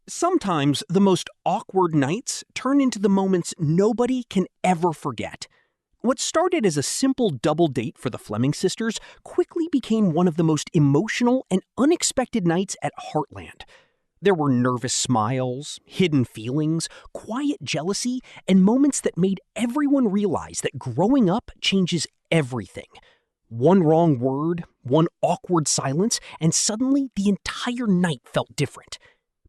Sometimes the most awkward nights turn into the moments nobody can ever forget. What started as a simple double date for the Fleming sisters quickly became one of the most emotional and unexpected nights at Heartland. There were nervous smiles, hidden feelings, quiet jealousy, and moments that made everyone realize that growing up changes everything. One wrong word, one awkward silence, and suddenly the entire night felt different.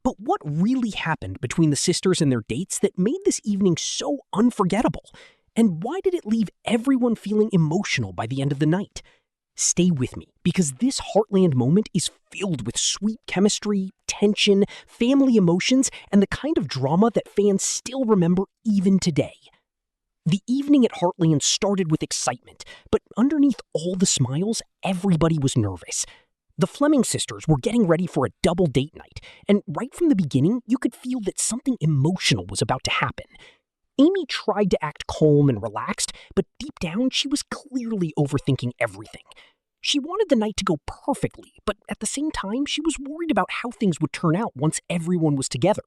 But what really happened between the sisters and their dates that made this evening so unforgettable? And why did it leave everyone feeling emotional by the end of the night? Stay with me, because this Heartland moment is filled with sweet chemistry, tension, family emotions, and the kind of drama that fans still remember even today. The evening at Heartland started with excitement, but underneath all the smiles, everybody was nervous. The Fleming sisters were getting ready for a double date night, and right from the beginning, you could feel that something emotional was about to happen. Amy tried to act calm and relaxed, but deep down, she was clearly overthinking everything. She wanted the night to go perfectly, but at the same time, she was worried about how things would turn out once everyone was together.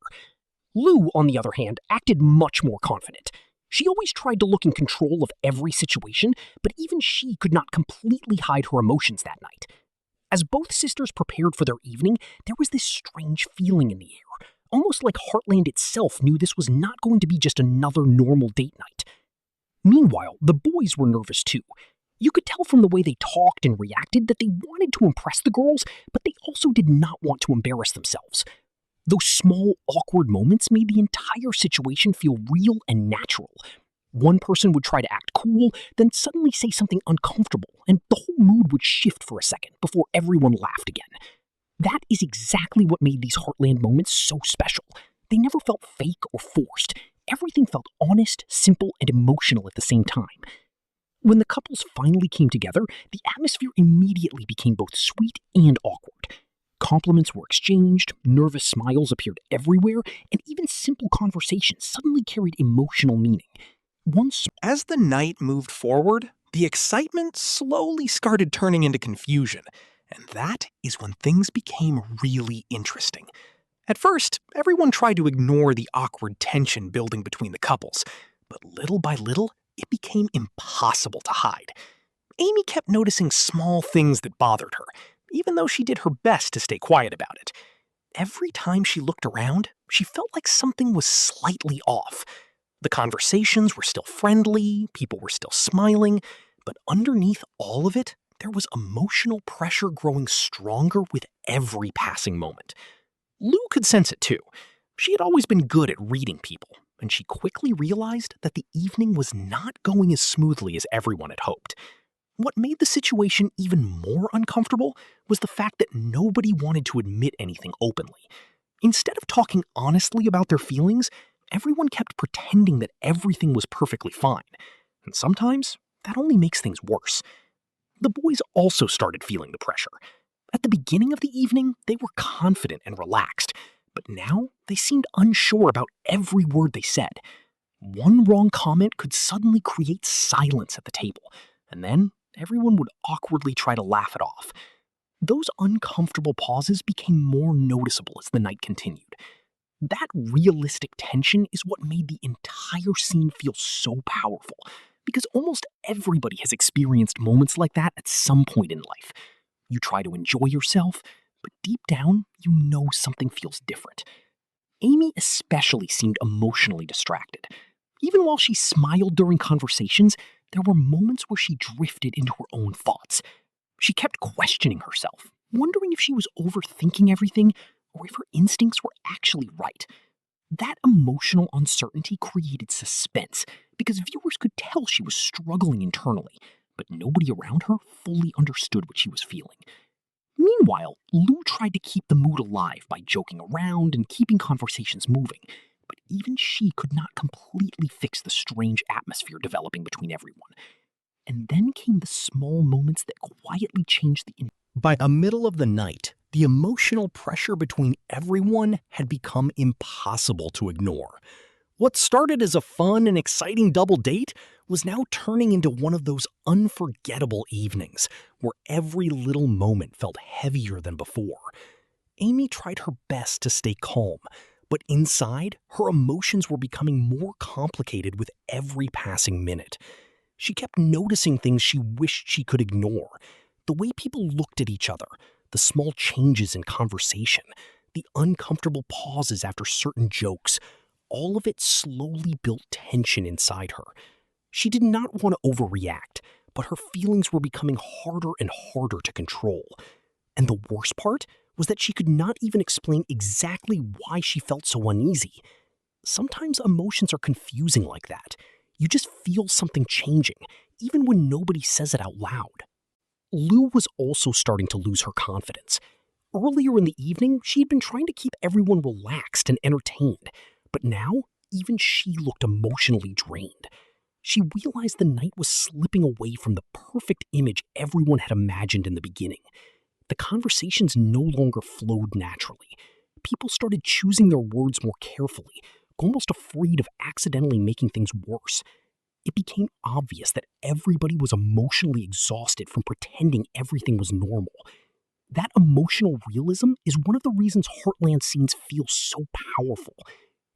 Lou, on the other hand, acted much more confident. She always tried to look in control of every situation, but even she could not completely hide her emotions that night. As both sisters prepared for their evening, there was this strange feeling in the air, almost like Heartland itself knew this was not going to be just another normal date night. Meanwhile, the boys were nervous too. You could tell from the way they talked and reacted that they wanted to impress the girls, but they also did not want to embarrass themselves. Those small, awkward moments made the entire situation feel real and natural. One person would try to act cool, then suddenly say something uncomfortable, and the whole mood would shift for a second before everyone laughed again. That is exactly what made these Heartland moments so special. They never felt fake or forced. Everything felt honest, simple, and emotional at the same time. When the couples finally came together, the atmosphere immediately became both sweet and awkward. Compliments were exchanged, nervous smiles appeared everywhere, and even simple conversations suddenly carried emotional meaning. As the night moved forward, the excitement slowly started turning into confusion, and that is when things became really interesting. At first, everyone tried to ignore the awkward tension building between the couples, but little by little, it became impossible to hide. Amy kept noticing small things that bothered her, even though she did her best to stay quiet about it. Every time she looked around, she felt like something was slightly off. The conversations were still friendly, people were still smiling, but underneath all of it, there was emotional pressure growing stronger with every passing moment. Lou could sense it too. She had always been good at reading people, and she quickly realized that the evening was not going as smoothly as everyone had hoped. What made the situation even more uncomfortable was the fact that nobody wanted to admit anything openly. Instead of talking honestly about their feelings, everyone kept pretending that everything was perfectly fine. And sometimes, that only makes things worse. The boys also started feeling the pressure. At the beginning of the evening, they were confident and relaxed, but now they seemed unsure about every word they said. One wrong comment could suddenly create silence at the table, and then everyone would awkwardly try to laugh it off. Those uncomfortable pauses became more noticeable as the night continued. That realistic tension is what made the entire scene feel so powerful, because almost everybody has experienced moments like that at some point in life. You try to enjoy yourself, but deep down, you know something feels different. Amy especially seemed emotionally distracted. Even while she smiled during conversations, there were moments where she drifted into her own thoughts. She kept questioning herself, wondering if she was overthinking everything or if her instincts were actually right. That emotional uncertainty created suspense because viewers could tell she was struggling internally, but nobody around her fully understood what she was feeling. Meanwhile, Lou tried to keep the mood alive by joking around and keeping conversations moving, but even she could not completely fix the strange atmosphere developing between everyone. And then came the small moments that quietly changed the... By the middle of the night, the emotional pressure between everyone had become impossible to ignore. What started as a fun and exciting double date was now turning into one of those unforgettable evenings where every little moment felt heavier than before. Amy tried her best to stay calm, But inside, her emotions were becoming more complicated with every passing minute. She kept noticing things she wished she could ignore. The way people looked at each other, the small changes in conversation, the uncomfortable pauses after certain jokes, all of it slowly built tension inside her. She did not want to overreact, but her feelings were becoming harder and harder to control. And the worst part was that she could not even explain exactly why she felt so uneasy. Sometimes emotions are confusing like that. You just feel something changing, even when nobody says it out loud. Lou was also starting to lose her confidence. Earlier in the evening, she had been trying to keep everyone relaxed and entertained, but now even she looked emotionally drained. She realized the night was slipping away from the perfect image everyone had imagined in the beginning. The conversations no longer flowed naturally. People started choosing their words more carefully, almost afraid of accidentally making things worse. It became obvious that everybody was emotionally exhausted from pretending everything was normal. That emotional realism is one of the reasons Heartland scenes feel so powerful.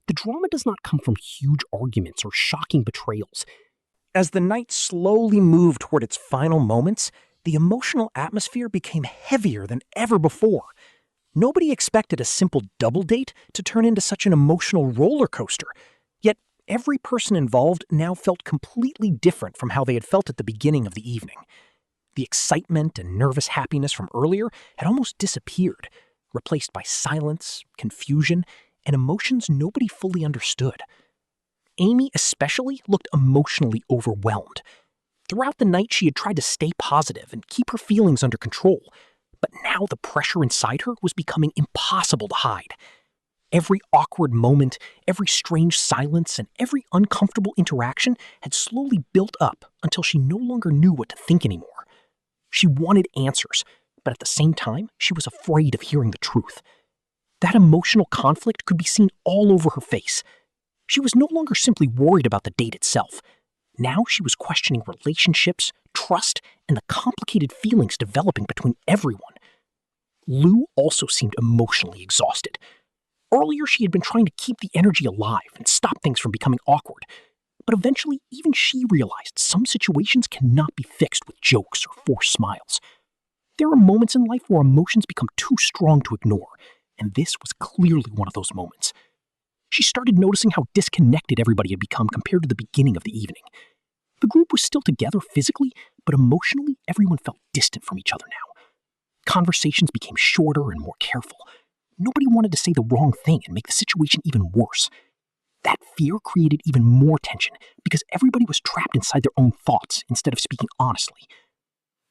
The drama does not come from huge arguments or shocking betrayals. As the night slowly moved toward its final moments, the emotional atmosphere became heavier than ever before. Nobody expected a simple double date to turn into such an emotional roller coaster. Yet every person involved now felt completely different from how they had felt at the beginning of the evening. The excitement and nervous happiness from earlier had almost disappeared, replaced by silence, confusion, and emotions nobody fully understood. Amy especially looked emotionally overwhelmed. Throughout the night, she had tried to stay positive and keep her feelings under control, but now the pressure inside her was becoming impossible to hide. Every awkward moment, every strange silence, and every uncomfortable interaction had slowly built up until she no longer knew what to think anymore. She wanted answers, but at the same time, she was afraid of hearing the truth. That emotional conflict could be seen all over her face. She was no longer simply worried about the date itself. Now she was questioning relationships, trust, and the complicated feelings developing between everyone. Lou also seemed emotionally exhausted. Earlier, she had been trying to keep the energy alive and stop things from becoming awkward. But eventually, even she realized some situations cannot be fixed with jokes or forced smiles. There are moments in life where emotions become too strong to ignore, and this was clearly one of those moments. She started noticing how disconnected everybody had become compared to the beginning of the evening. The group was still together physically, but emotionally, everyone felt distant from each other now. Conversations became shorter and more careful. Nobody wanted to say the wrong thing and make the situation even worse. That fear created even more tension because everybody was trapped inside their own thoughts instead of speaking honestly.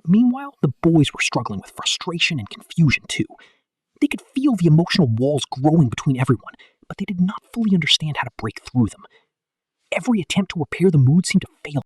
Meanwhile, the boys were struggling with frustration and confusion too. They could feel the emotional walls growing between everyone, but they did not fully understand how to break through them. Every attempt to repair the mood seemed to fail